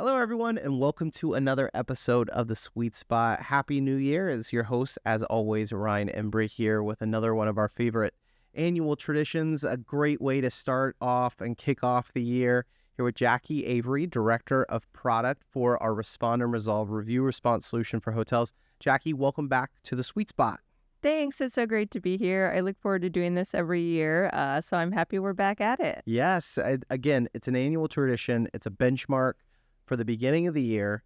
Hello, everyone, and welcome to another episode of The Sweet Spot. Happy New Year. It's your host, as always, Ryan Embry here with another one of our favorite annual traditions. A great way to start off and kick off the year here with Jackie Avery, Director of Product for our Respond and Resolve review response solution for hotels. Jackie, welcome back to The Sweet Spot. Thanks. It's so great to be here. I look forward to doing this every year, so I'm happy we're back at it. Yes, again, it's an annual tradition. It's a benchmark for the beginning of the year.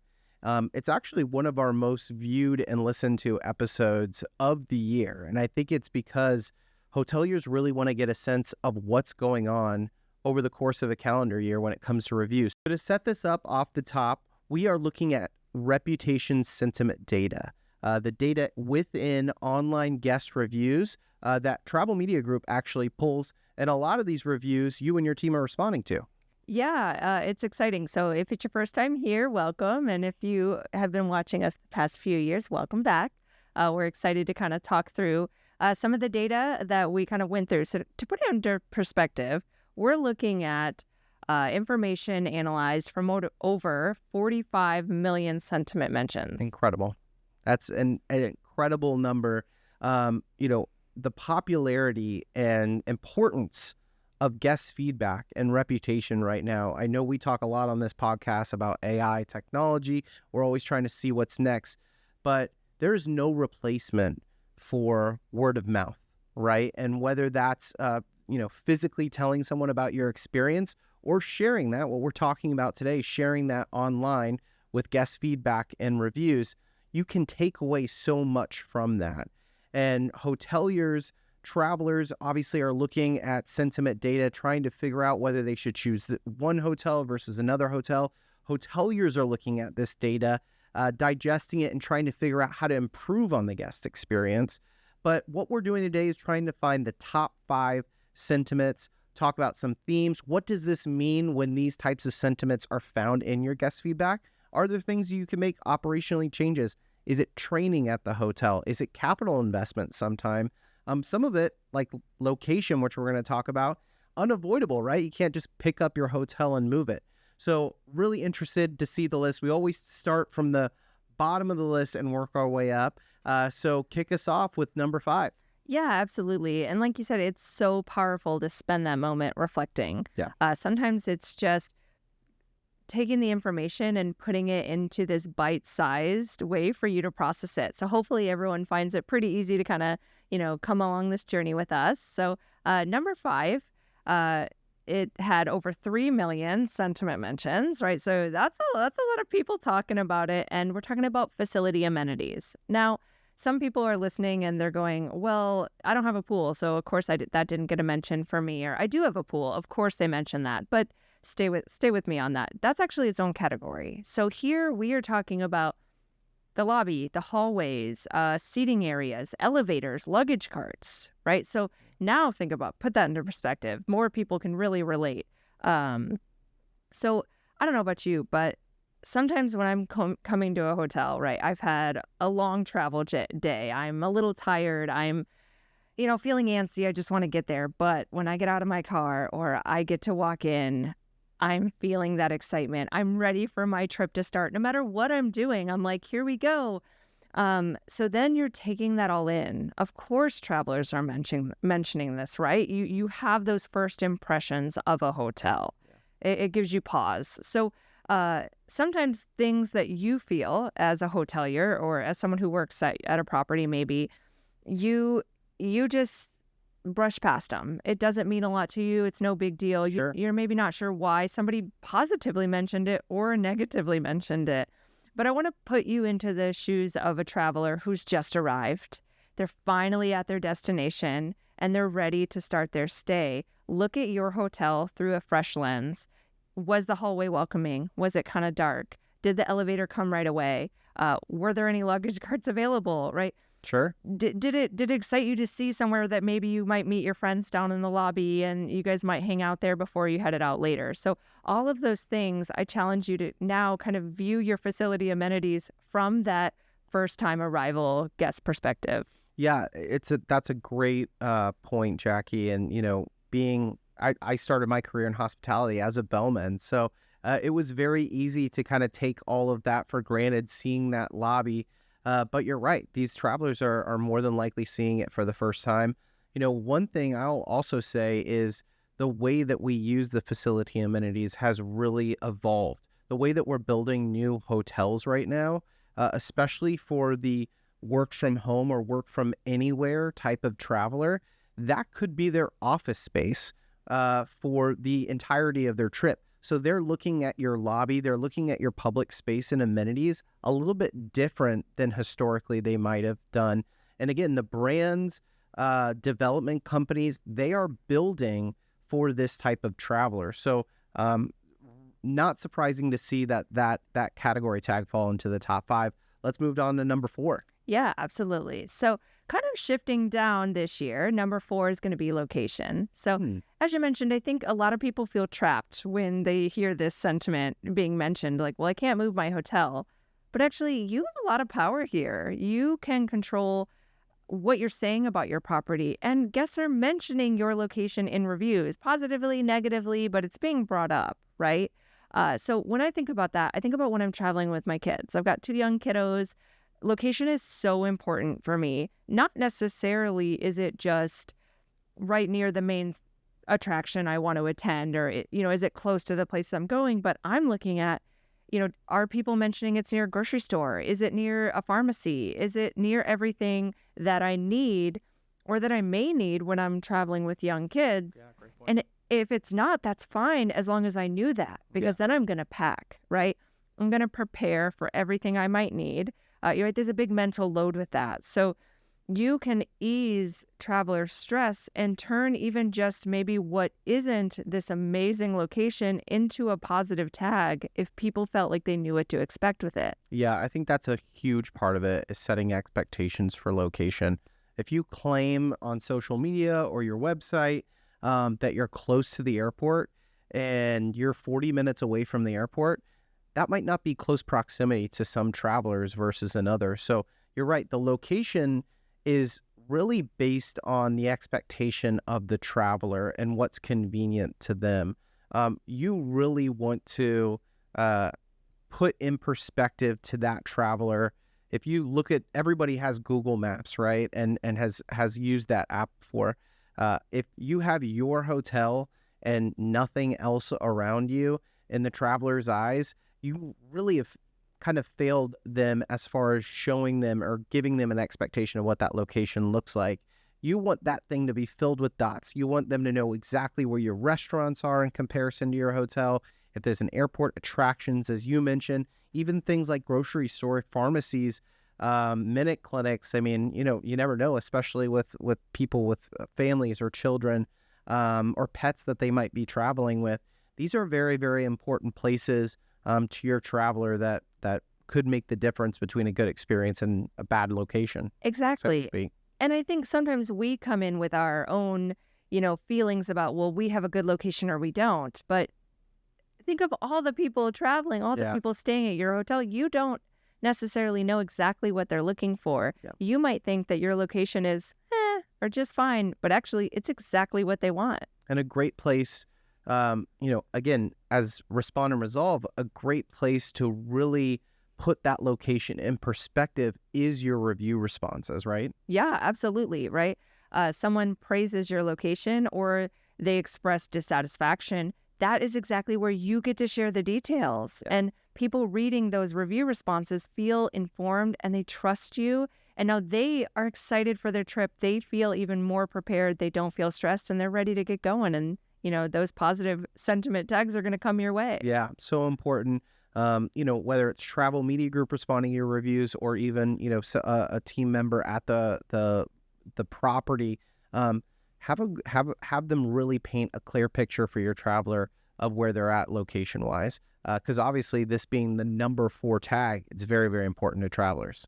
It's actually one of our most viewed and listened to episodes of the year. And I think it's because hoteliers really want to get a sense of what's going on over the course of a calendar year when it comes to reviews. So to set this up off the top, we are looking at reputation sentiment data, the data within online guest reviews that Travel Media Group actually pulls. And a lot of these reviews you and your team are responding to. Yeah, it's exciting. So if it's your first time here, welcome. And if you have been watching us the past few years, welcome back. We're excited to kind of talk through some of the data that we kind of went through. So to put it under perspective, we're looking at information analyzed from over 45 million sentiment mentions. Incredible. That's an incredible number. The popularity and importance of guest feedback and reputation right now. I know we talk a lot on this podcast about AI technology. We're always trying to see what's next, but there's no replacement for word of mouth, right? And whether that's, physically telling someone about your experience or sharing that, what we're talking about today, sharing that online with guest feedback and reviews, you can take away so much from that. And hoteliers, travelers obviously are looking at sentiment data, trying to figure out whether they should choose one hotel versus another hotel. Hoteliers are looking at this data, digesting it and trying to figure out how to improve on the guest experience. But what we're doing today is trying to find the top 5 sentiments, talk about some themes. What does this mean when these types of sentiments are found in your guest feedback? Are there things you can make operationally changes? Is it training at the hotel? Is it capital investment sometime? Some of it, like location, which we're going to talk about, unavoidable, right? You can't just pick up your hotel and move it. So really interested to see the list. We always start from the bottom of the list and work our way up. So kick us off with number 5. Yeah, absolutely. And like you said, it's so powerful to spend that moment reflecting. Yeah. Sometimes it's just taking the information and putting it into this bite-sized way for you to process it. So hopefully everyone finds it pretty easy to kind of, come along this journey with us. So number 5, it had over 3 million sentiment mentions, right? So that's a lot of people talking about it. And we're talking about facility amenities. Now, some people are listening and they're going, well, I don't have a pool, so of course that didn't get a mention for me. Or I do have a pool. Of course they mentioned that. But stay with me on that. That's actually its own category. So here we are talking about the lobby, the hallways, seating areas, elevators, luggage carts, right? So now put that into perspective. More people can really relate. So I don't know about you, but sometimes when I'm coming to a hotel, right, I've had a long travel day. I'm a little tired. I'm, feeling antsy. I just want to get there. But when I get out of my car or I get to walk in, I'm feeling that excitement. I'm ready for my trip to start. No matter what I'm doing, I'm like, here we go. So then you're taking that all in. Of course, travelers are mentioning this, right? You have those first impressions of a hotel. Yeah. It gives you pause. So sometimes things that you feel as a hotelier or as someone who works at a property, maybe you just brush past them. It doesn't mean a lot to you. It's no big deal. Sure. You're maybe not sure why somebody positively mentioned it or negatively mentioned it. But I want to put you into the shoes of a traveler who's just arrived. They're finally at their destination and they're ready to start their stay. Look at your hotel through a fresh lens. Was the hallway welcoming? Was it kind of dark? Did the elevator come right away? Were there any luggage carts available, right? Sure. Did it excite you to see somewhere that maybe you might meet your friends down in the lobby and you guys might hang out there before you headed out later? So all of those things, I challenge you to now kind of view your facility amenities from that first time arrival guest perspective. Yeah, that's a great point, Jackie. And, I started my career in hospitality as a bellman. So It was very easy to kind of take all of that for granted, seeing that lobby. But you're right. These travelers are more than likely seeing it for the first time. One thing I'll also say is the way that we use the facility amenities has really evolved. The way that we're building new hotels right now, especially for the work from home or work from anywhere type of traveler, that could be their office space for the entirety of their trip. So they're looking at your lobby, they're looking at your public space and amenities a little bit different than historically they might have done. And again, the brands, development companies, they are building for this type of traveler. So not surprising to see that category tag fall into the top 5. Let's move on to number 4. Yeah, absolutely. So kind of shifting down this year, number 4 is going to be location. So as you mentioned, I think a lot of people feel trapped when they hear this sentiment being mentioned, like, well, I can't move my hotel. But actually, you have a lot of power here. You can control what you're saying about your property, and guests are mentioning your location in reviews, positively, negatively, but it's being brought up, right? So when I think about that, I think about when I'm traveling with my kids. I've got 2 young kiddos. Location is so important for me. Not necessarily is it just right near the main attraction I want to attend, or is it close to the place I'm going, but I'm looking at, are people mentioning it's near a grocery store? Is it near a pharmacy? Is it near everything that I need or that I may need when I'm traveling with young kids? Yeah, great point. And if it's not, that's fine, as long as I knew that, because then I'm going to pack, right? I'm going to prepare for everything I might need. You're right, there's a big mental load with that. So you can ease traveler stress and turn even just maybe what isn't this amazing location into a positive tag if people felt like they knew what to expect with it. Yeah, I think that's a huge part of it, is setting expectations for location. If you claim on social media or your website that you're close to the airport and you're 40 minutes away from the airport, that might not be close proximity to some travelers versus another. So you're right, the location is really based on the expectation of the traveler and what's convenient to them. You really want to put in perspective to that traveler. If you look at, everybody has Google Maps, right? And has used that app before. If you have your hotel and nothing else around you in the traveler's eyes, you really have kind of failed them as far as showing them or giving them an expectation of what that location looks like. You want that thing to be filled with dots. You want them to know exactly where your restaurants are in comparison to your hotel. If there's an airport, attractions, as you mentioned, even things like grocery store, pharmacies, minute clinics. I mean, you never know, especially with people with families or children or pets that they might be traveling with. These are very, very important places to your traveler that could make the difference between a good experience and a bad location. Exactly. So to speak. And I think sometimes we come in with our own, feelings about, well, we have a good location or we don't. But think of all the people traveling, all the people staying at your hotel. You don't necessarily know exactly what they're looking for. Yeah. You might think that your location is or just fine, but actually it's exactly what they want. And a great place, again, as Respond and Resolve, a great place to really put that location in perspective is your review responses, right? Yeah, absolutely. Right. Someone praises your location or they express dissatisfaction. That is exactly where you get to share the details. Yeah. And people reading those review responses feel informed and they trust you. And now they are excited for their trip. They feel even more prepared. They don't feel stressed and they're ready to get going. And, those positive sentiment tags are going to come your way. Yeah, so important. Whether it's travel media group responding to your reviews or even, a team member at the property, have them really paint a clear picture for your traveler of where they're at location wise. Because obviously this being the number 4 tag, it's very, very important to travelers.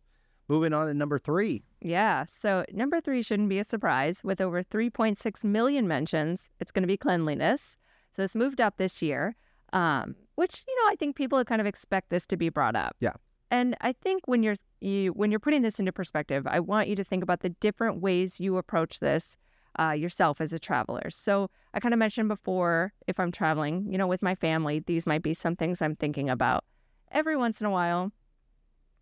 Moving on to number 3. Yeah, so number 3 shouldn't be a surprise. With over 3.6 million mentions, it's going to be cleanliness. So this moved up this year, which, I think people kind of expect this to be brought up. Yeah. And I think when you're putting this into perspective, I want you to think about the different ways you approach this yourself as a traveler. So I kind of mentioned before, if I'm traveling, with my family, these might be some things I'm thinking about. Every once in a while,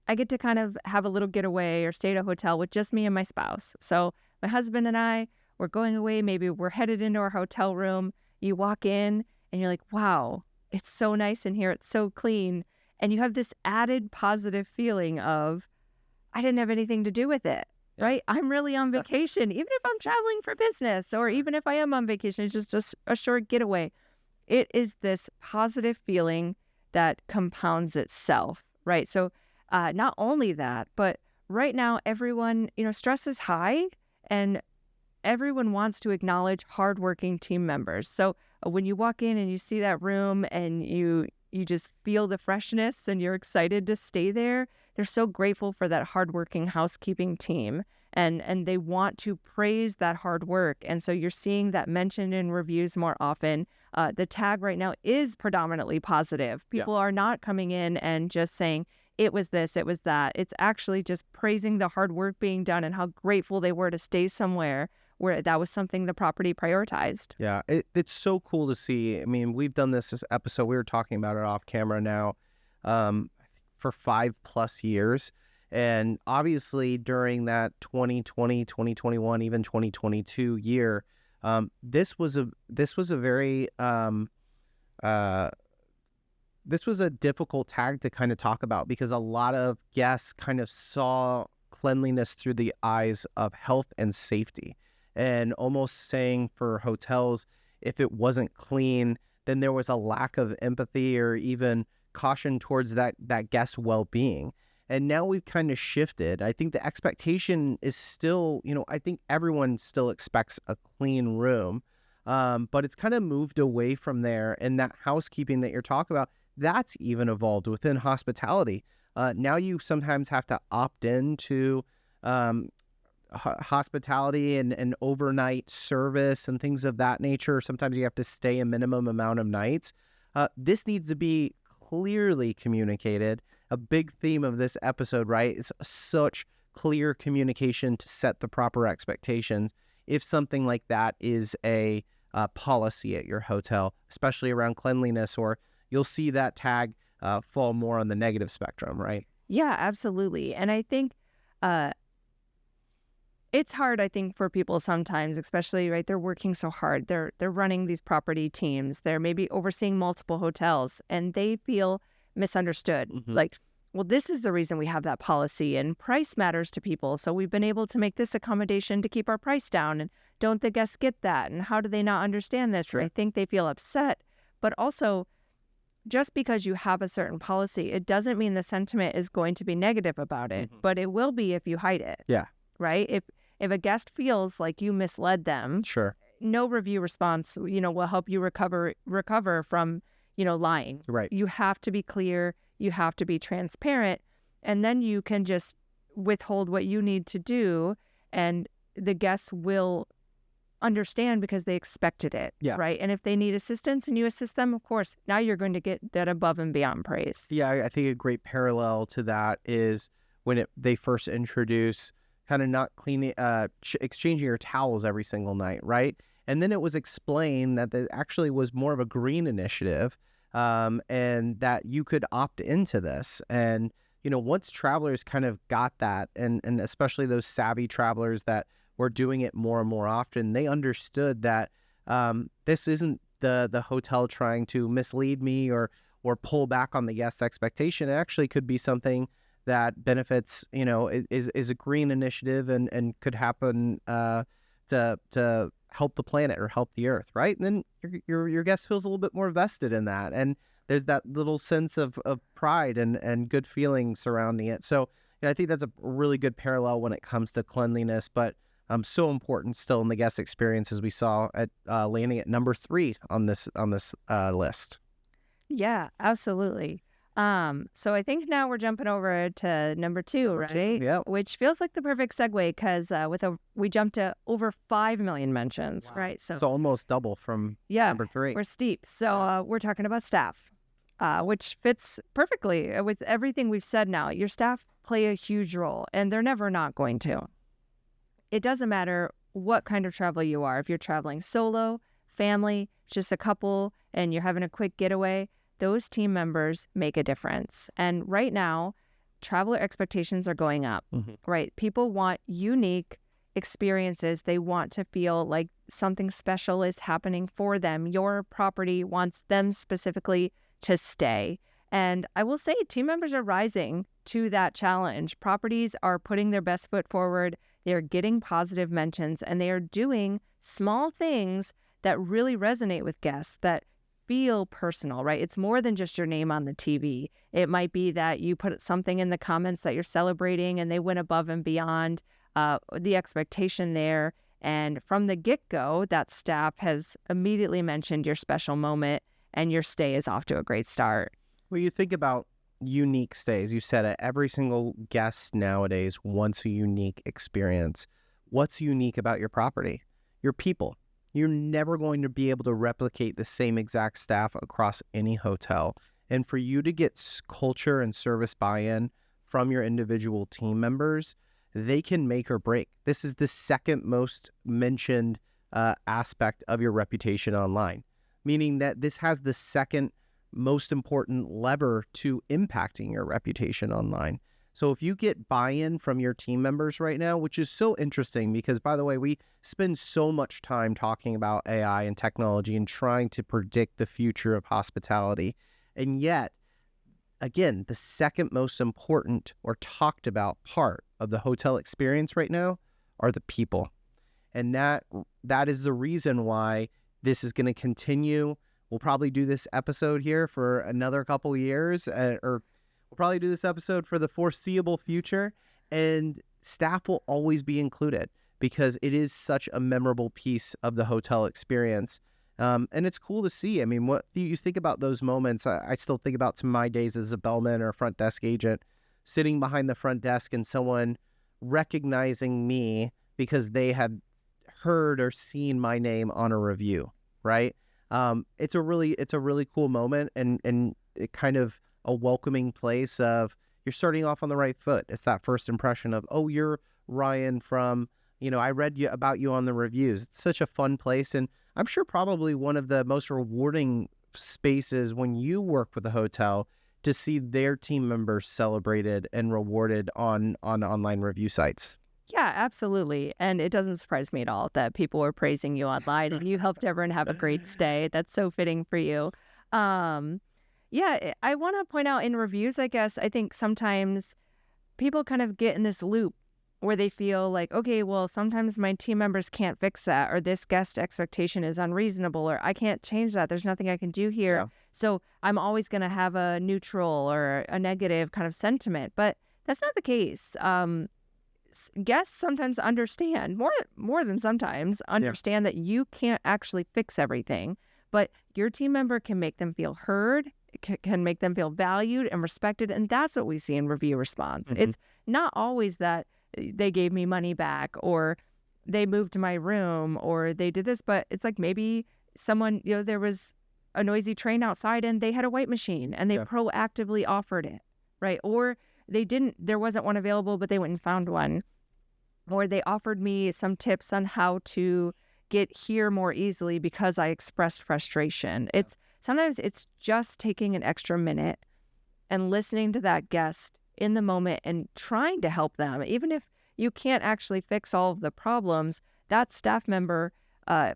I get to kind of have a little getaway or stay at a hotel with just me and my spouse. So my husband and I, we're going away. Maybe we're headed into our hotel room. You walk in and you're like, wow, it's so nice in here. It's so clean. And you have this added positive feeling of, I didn't have anything to do with it, right? I'm really on vacation, even if I'm traveling for business or even if I am on vacation, it's just a short getaway. It is this positive feeling that compounds itself, right? So not only that, but right now, everyone, stress is high and everyone wants to acknowledge hardworking team members. So when you walk in and you see that room and you just feel the freshness and you're excited to stay there, they're so grateful for that hardworking housekeeping team. And they want to praise that hard work. And so you're seeing that mentioned in reviews more often. The tag right now is predominantly positive. People are not coming in and just saying, it was this, it was that. It's actually just praising the hard work being done and how grateful they were to stay somewhere where that was something the property prioritized. Yeah, it's so cool to see. I mean, we've done this episode. We were talking about it off camera now for 5+ years. And obviously during that 2020, 2021, even 2022 year, this was a very this was a difficult tag to kind of talk about because a lot of guests kind of saw cleanliness through the eyes of health and safety, and almost saying for hotels, if it wasn't clean, then there was a lack of empathy or even caution towards that guest well-being. And now we've kind of shifted. I think the expectation is still, I think everyone still expects a clean room, but it's kind of moved away from there. And that housekeeping that you're talking about, that's even evolved within hospitality. Now you sometimes have to opt into hospitality and overnight service and things of that nature. Sometimes you have to stay a minimum amount of nights. This needs to be clearly communicated. A big theme of this episode, right? It's such clear communication to set the proper expectations if something like that is a policy at your hotel, especially around cleanliness, or you'll see that tag fall more on the negative spectrum, right? Yeah, absolutely. And I think it's hard, I think, for people sometimes, especially, right? They're working so hard. They're running these property teams. They're maybe overseeing multiple hotels and they feel misunderstood. Like, well, this is the reason we have that policy and price matters to people. So we've been able to make this accommodation to keep our price down. And don't the guests get that? And how do they not understand this? Sure. I think they feel upset. But also, just because you have a certain policy, it doesn't mean the sentiment is going to be negative about it, but it will be if you hide it. Yeah. Right? If a guest feels like you misled them, Sure. no review response, will help you recover from, lying. Right. You have to be clear. You have to be transparent. And then you can just withhold what you need to do. And the guests will understand because they expected it. Yeah. Right. And if they need assistance and you assist them, of course, now you're going to get that above and beyond praise. Yeah. I think a great parallel to that is when they first introduce kind of not cleaning, exchanging your towels every single night, right? And then it was explained that it actually was more of a green initiative, and that you could opt into this. And, once travelers kind of got that, and especially those savvy travelers that were doing it more and more often, they understood that this isn't the hotel trying to mislead me or pull back on the guest expectation. It actually could be something that benefits, is a green initiative and could happen to help the planet or help the earth, right? And then your guest feels a little bit more vested in that, and there's that little sense of pride and good feeling surrounding it. So I think that's a really good parallel when it comes to cleanliness, but so important still in the guest experience, as we saw at landing at number 3 on this list. Yeah, absolutely. So I think now we're jumping over to number 2, right? Yeah. Which feels like the perfect segue because we jumped to over 5 million mentions, Wow. right? So almost double from number 3. We're steep. So we're talking about staff, which fits perfectly with everything we've said now. Your staff play a huge role, and they're never not going to. It doesn't matter what kind of travel you are. If you're traveling solo, family, just a couple, and you're having a quick getaway, those team members make a difference. And right now, traveler expectations are going up, right? People want unique experiences. They want to feel like something special is happening for them. Your property wants them specifically to stay. And I will say team members are rising to that challenge. Properties are putting their best foot forward. They're getting positive mentions, and they are doing small things that really resonate with guests, that feel personal, right? It's more than just your name on the TV. It might be that you put something in the comments that you're celebrating and they went above and beyond the expectation there. And from the get-go, that staff has immediately mentioned your special moment, and your stay is off to a great start. Well, you think about unique stays. You said it. Every single guest nowadays wants a unique experience. What's unique about your property? Your people. You're never going to be able to replicate the same exact staff across any hotel. And for you to get culture and service buy-in from your individual team members, they can make or break. This is the second most mentioned aspect of your reputation online, meaning that this has the second most important lever to impacting your reputation online. So if you get buy-in from your team members right now, which is so interesting because, by the way, we spend so much time talking about AI and technology and trying to predict the future of hospitality. And yet, again, the second most important or talked about part of the hotel experience right now are the people. And that is the reason why this is going to continue. We'll probably do this episode here for another couple years, or we'll probably do this episode for the foreseeable future, and staff will always be included because it is such a memorable piece of the hotel experience. And it's cool to see. I mean, what you think about those moments, I still think about to my days as a bellman or a front desk agent, sitting behind the front desk and someone recognizing me because they had heard or seen my name on a review, right? It's a really cool moment, and it kind of a welcoming place of you're starting off on the right foot. It's that first impression of, oh, you're Ryan from, I read about you on the reviews. It's such a fun place, and I'm sure probably one of the most rewarding spaces when you work with a hotel to see their team members celebrated and rewarded on online review sites. Yeah, absolutely. And it doesn't surprise me at all that people were praising you online and you helped everyone have a great stay. That's so fitting for you. Yeah, I want to point out in reviews, I guess, I think sometimes people kind of get in this loop where they feel like, okay, well, sometimes my team members can't fix that, or this guest expectation is unreasonable, or I can't change that. There's nothing I can do here. Yeah. So I'm always going to have a neutral or a negative kind of sentiment. But that's not the case. Guests sometimes understand, more than sometimes, understand that you can't actually fix everything, but your team member can make them feel heard, can make them feel valued and respected, and that's what we see in review response. It's not always that they gave me money back, or they moved to my room, or they did this, but it's like maybe someone, there was a noisy train outside and they had a white machine and they proactively offered it, right? Or there wasn't one available, but they went and found one. Or they offered me some tips on how to get here more easily because I expressed frustration. Sometimes it's just taking an extra minute and listening to that guest in the moment and trying to help them. Even if you can't actually fix all of the problems, that staff member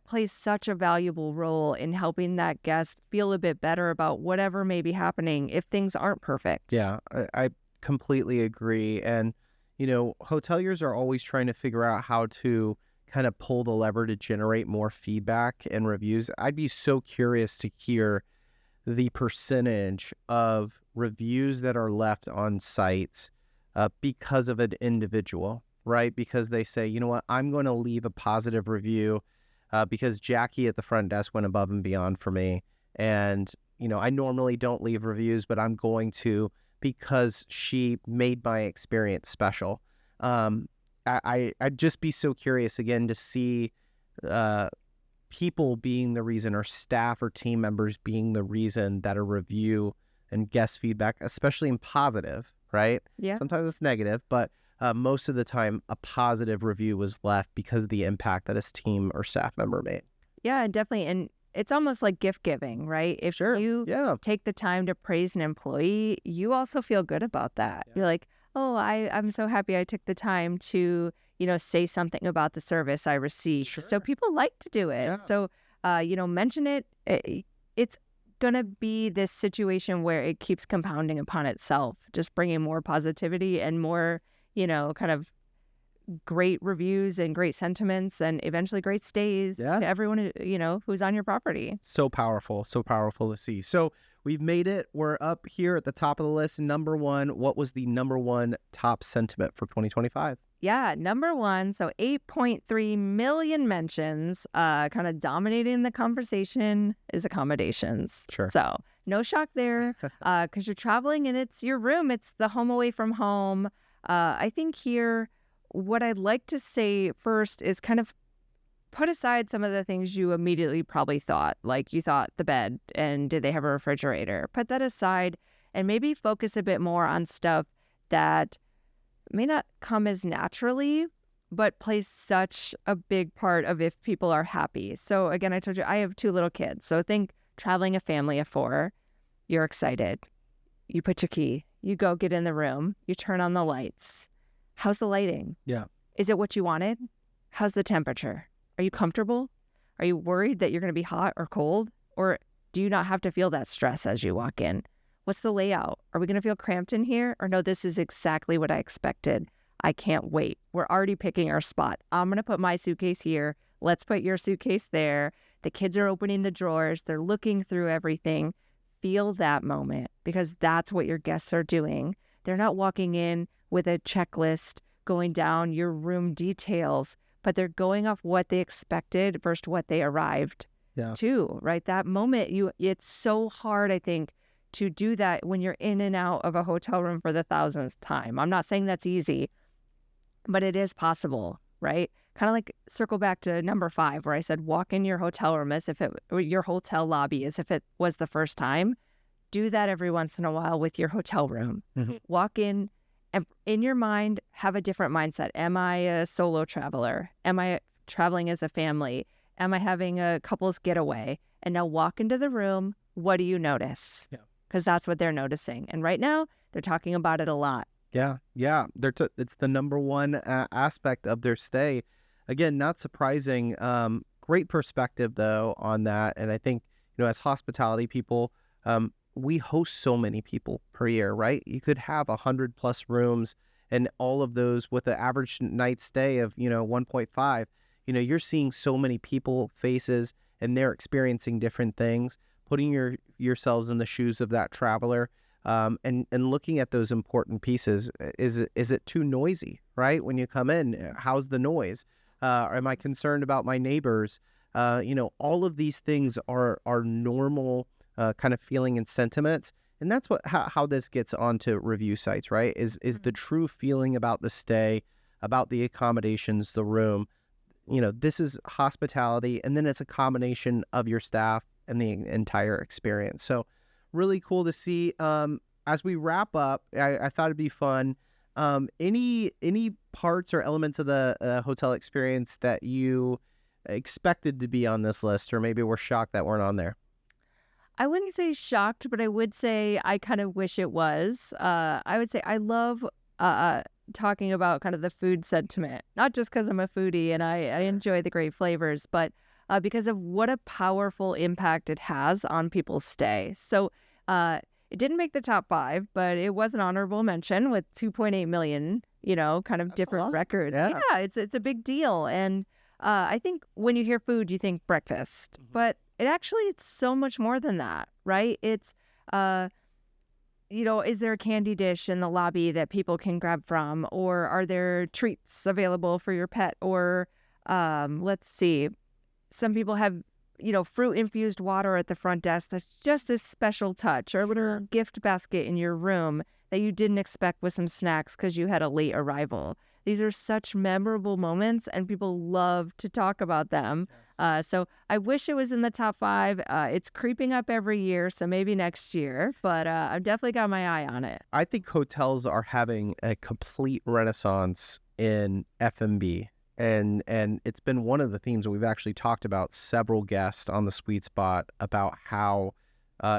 plays such a valuable role in helping that guest feel a bit better about whatever may be happening if things aren't perfect. Yeah, I completely agree. And, hoteliers are always trying to figure out how to kind of pull the lever to generate more feedback and reviews. I'd be so curious to hear the percentage of reviews that are left on sites because of an individual, right? Because they say, you know what, I'm going to leave a positive review because Jackie at the front desk went above and beyond for me. And, I normally don't leave reviews, but I'm going to because she made my experience special. I'd just be so curious again to see people being the reason, or staff or team members being the reason that a review and guest feedback, especially in positive, right? Yeah. Sometimes it's negative, but most of the time a positive review was left because of the impact that his team or staff member made. Yeah, definitely. And it's almost like gift giving, right? If Sure. you Yeah. take the time to praise an employee, you also feel good about that. Yeah. You're like, oh, I'm so happy I took the time to, say something about the service I received. So Sure. people like to do it. Yeah. So, mention it. It's going to be this situation where it keeps compounding upon itself, just bringing more positivity and more, kind of great reviews and great sentiments and eventually great stays Yeah. to everyone who's on your property. So powerful to see. So we've made it. We're up here at the top of the list. Number one, what was the number one top sentiment for 2025? Yeah, number one, so 8.3 million mentions, kind of dominating the conversation is accommodations. Sure. So no shock there, because you're traveling and it's your room, it's the home away from home. I think here, what I'd like to say first is kind of put aside some of the things you immediately probably thought, like you thought the bed and did they have a refrigerator? Put that aside and maybe focus a bit more on stuff that may not come as naturally, but plays such a big part of if people are happy. So again, I told you I have 2 little kids. So think traveling a family of 4, you're excited. You put your key, you go get in the room, you turn on the lights. How's the lighting? Yeah. Is it what you wanted? How's the temperature? Are you comfortable? Are you worried that you're going to be hot or cold? Or do you not have to feel that stress as you walk in? What's the layout? Are we going to feel cramped in here? Or no, this is exactly what I expected. I can't wait. We're already picking our spot. I'm going to put my suitcase here. Let's put your suitcase there. The kids are opening the drawers. They're looking through everything. Feel that moment because that's what your guests are doing. They're not walking in with a checklist going down your room details, but they're going off what they expected versus what they arrived to, right? That moment, it's so hard, I think, to do that when you're in and out of a hotel room for the 1000th time. I'm not saying that's easy, but it is possible, right? Kind of like circle back to number 5, where I said, walk in your hotel room as if your hotel lobby, as if it was the first time. Do that every once in a while with your hotel room. Mm-hmm. Walk in and in your mind, have a different mindset. Am I a solo traveler? Am I traveling as a family? Am I having a couple's getaway? And now walk into the room. What do you notice? Yeah. Because that's what they're noticing. And right now, they're talking about it a lot. Yeah. It's the number one aspect of their stay. Again, not surprising. Great perspective, though, on that. And I think, as hospitality people, we host so many people per year, right? You could have 100+ rooms and all of those with an average night stay of, 1.5. You're seeing so many people faces and they're experiencing different things, putting yourselves in the shoes of that traveler, and looking at those important pieces. Is it too noisy, right? When you come in, how's the noise? Am I concerned about my neighbors? All of these things are normal kind of feeling and sentiments. And that's how this gets onto review sites, right? Is the true feeling about the stay, about the accommodations, the room. This is hospitality, and then it's a combination of your staff and the entire experience. So really cool to see. As we wrap up, I thought it'd be fun. Any parts or elements of the hotel experience that you expected to be on this list, or maybe were shocked that weren't on there? I wouldn't say shocked, but I would say I kind of wish it was. I would say I love talking about kind of the food sentiment, not just because I'm a foodie and I enjoy the great flavors, but because of what a powerful impact it has on people's stay. So it didn't make the top 5, but it was an honorable mention with 2.8 million, kind of different records. Yeah. Yeah, it's a big deal. And I think when you hear food, you think breakfast, but it's so much more than that, right? It's, is there a candy dish in the lobby that people can grab from? Or are there treats available for your pet? Or let's see, some people have, fruit-infused water at the front desk. That's just a special touch. Or a little gift basket in your room that you didn't expect with some snacks because you had a late arrival. These are such memorable moments, and people love to talk about them. So I wish it was in the top 5. It's creeping up every year, so maybe next year, but I've definitely got my eye on it. I think hotels are having a complete renaissance in F&B. And it's been one of the themes we've actually talked about several guests on the Sweet Spot about how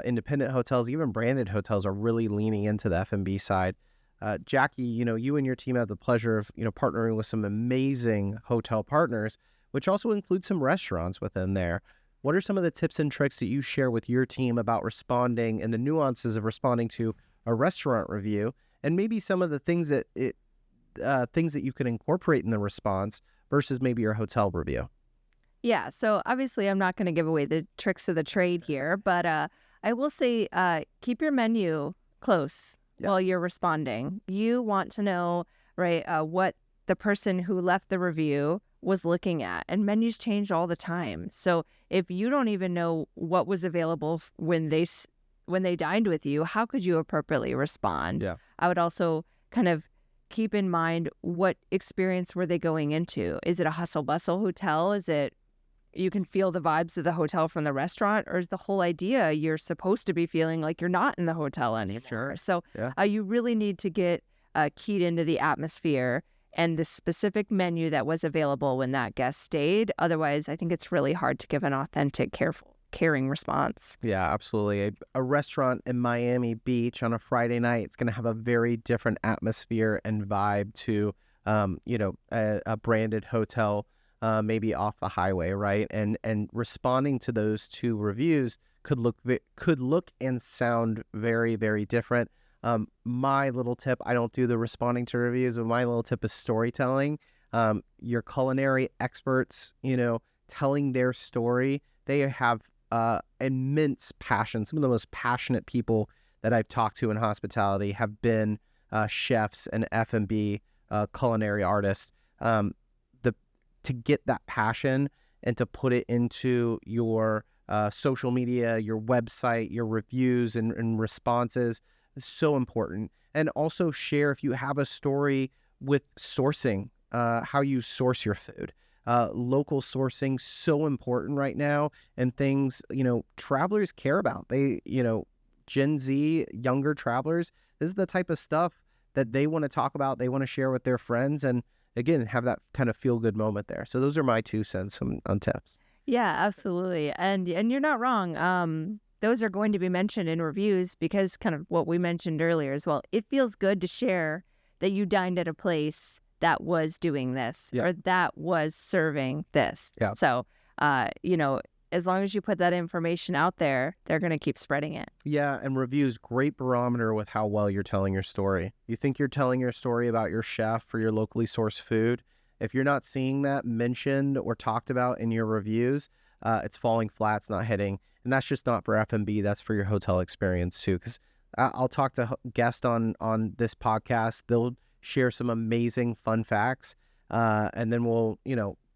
independent hotels, even branded hotels, are really leaning into the F&B side. Jackie, you and your team have the pleasure of, partnering with some amazing hotel partners, which also includes some restaurants within there. What are some of the tips and tricks that you share with your team about responding and the nuances of responding to a restaurant review, and maybe some of the things that you can incorporate in the response versus maybe your hotel review? Yeah, so obviously I'm not going to give away the tricks of the trade here, but I will say keep your menu close while you're responding. You want to know, right, what the person who left the review was looking at, and menus change all the time. So if you don't even know what was available when they dined with you, how could you appropriately respond? Yeah. I would also kind of keep in mind, what experience were they going into? Is it a hustle bustle hotel? Is it you can feel the vibes of the hotel from the restaurant, or is the whole idea you're supposed to be feeling like you're not in the hotel anymore? Sure. So Yeah. you really need to get keyed into the atmosphere and the specific menu that was available when that guest stayed. Otherwise, I think it's really hard to give an authentic, careful, caring response. Yeah, absolutely. A restaurant in Miami Beach on a Friday night, it's going to have a very different atmosphere and vibe to, a branded hotel, maybe off the highway, right? And responding to those two reviews could look and sound very, very different. My little tip, I don't do the responding to reviews, but my little tip is storytelling. Your culinary experts, telling their story, they have immense passion. Some of the most passionate people that I've talked to in hospitality have been chefs and F&B culinary artists. To get that passion and to put it into your social media, your website, your reviews and responses is so important. And also share, if you have a story with sourcing, how you source your food. Local sourcing, so important right now, and things, travelers care about. They, Gen Z, younger travelers, this is the type of stuff that they want to talk about. They want to share with their friends, and again, have that kind of feel-good moment there. So those are my 2 cents on tips. Yeah, absolutely. And you're not wrong. Those are going to be mentioned in reviews because kind of what we mentioned earlier as well. It feels good to share that you dined at a place that was doing this or that was serving this. Yeah. So, as long as you put that information out there, they're going to keep spreading it. Yeah, and reviews, great barometer with how well you're telling your story. You think you're telling your story about your chef or your locally sourced food. If you're not seeing that mentioned or talked about in your reviews, it's falling flat, it's not hitting. And that's just not for F&B, that's for your hotel experience too. Because I'll talk to guests on this podcast. They'll share some amazing fun facts, and then we'll,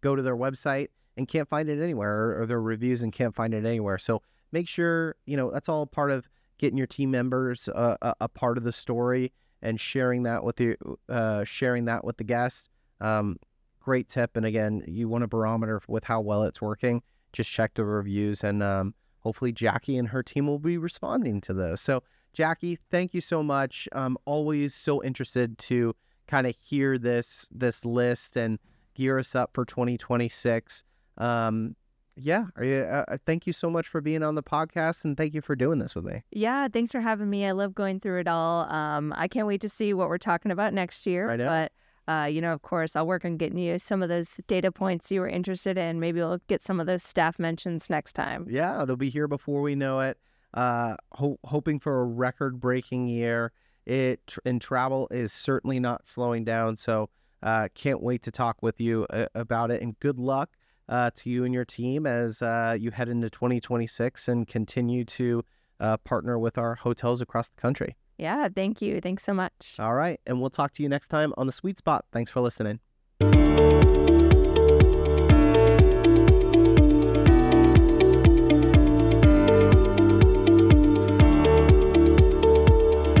go to their website and can't find it anywhere, or their reviews and can't find it anywhere. So make sure, that's all part of getting your team members a part of the story and sharing that with the guests. Great tip. And again, you want a barometer with how well it's working. Just check the reviews, and hopefully Jackie and her team will be responding to those. So Jackie, thank you so much. I'm always so interested to kind of hear this list and gear us up for 2026. Thank you so much for being on the podcast, and thank you for doing this with me. Yeah, thanks for having me. I love going through it all. I can't wait to see what we're talking about next year. I know. But, of course, I'll work on getting you some of those data points you were interested in. Maybe we'll get some of those staff mentions next time. Yeah, it'll be here before we know it. Hoping for a record-breaking year. And travel is certainly not slowing down, so can't wait to talk with you about it. And good luck to you and your team as you head into 2026 and continue to partner with our hotels across the country. Yeah, thank you. Thanks so much. All right, and we'll talk to you next time on The Sweet Spot. Thanks for listening.